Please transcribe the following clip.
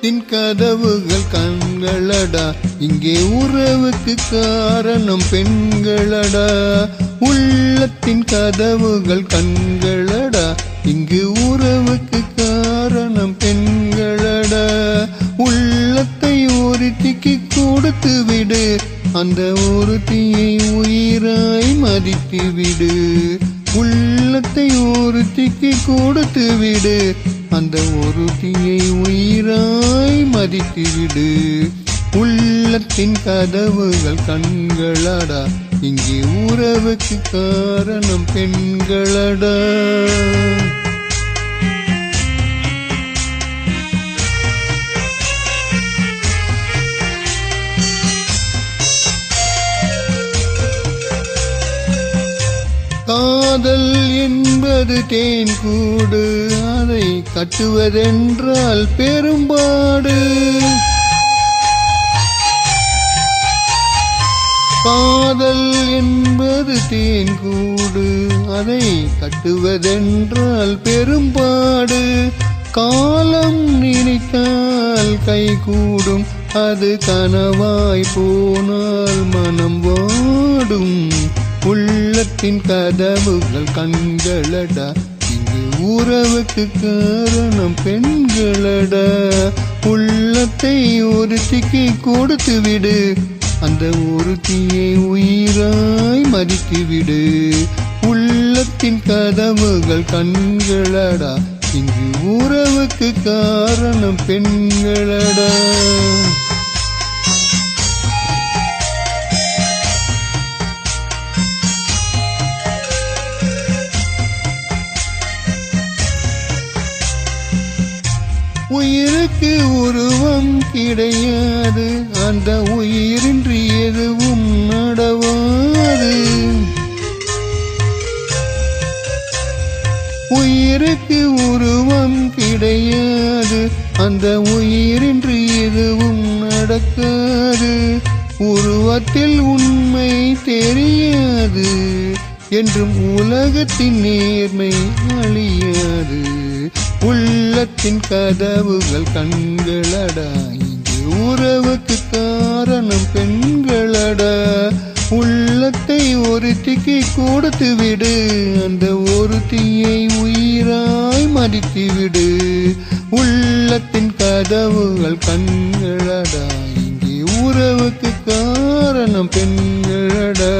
உள்ளத்தின் கதவுகள் கண்களடா, இங்கே உறவுக்கு காரணம் பெண்களடா. உள்ளத்தின் கதவுகள் கண்களடா, இங்கு உறவுக்கு காரணம் பெண்களடா. உள்ளத்தை ஒருத்திக்கு கொடுத்து விடு, அந்த ஒருத்தியை உயிராய் மதித்து விடு. உள்ளத்தை ஒருத்திக்கு கொடுத்து விடு, அந்த ஒருத்தியை உயிராய் மதித்து விடு. உள்ளத்தின் கதவுகள் கண்களடா, இங்கே உறவுக்கு காரணம் பெண்களடா. காதல் என்பது தேன் கூடு, அதை கட்டுவதென்றால் பெரும்பாடு. காதல் என்பது தேன் கூடு, அதை கட்டுவதென்றால் பெரும்பாடு. காலம் நினைத்தால் கை கூடும், அது கனவாய் போனால் மனம் வாடும். உள்ளத்தின் கதவுகள் கண்களடா, இங்கு உறவுக்கு காரணம் பெண்களடா. உள்ளத்தை ஒருத்திக்கு கொடுத்து விடு, அந்த ஒருத்தியை உயிராய் மதித்து விடு. உள்ளத்தின் கதவுகள் கண்களடா, இங்கு உறவுக்கு காரணம் பெண்களடா. உயிருக்கு உருவம் கிடையாது, அந்த உயிரின்றி எதுவும் நடவாது. உயிருக்கு உருவம் கிடையாது, அந்த உயிரின்றி எதுவும் நடக்காது. உருவத்தில் உண்மை தெரியாது, என்றும் உலகத்தின் நேர்மை அழியாது. உள்ளத்தின் கதவுகள் கண்களடா, இங்கு உறவுக்கு காரணம் பெண்களடா. உள்ளத்தை ஒருத்திக்கு கொடுத்து விடு, அந்த ஒருத்தியை உயிராய் மதித்து விடு. உள்ளத்தின் கதவுகள் கண்களடா, இங்கே உறவுக்கு காரணம் பெண்களடா.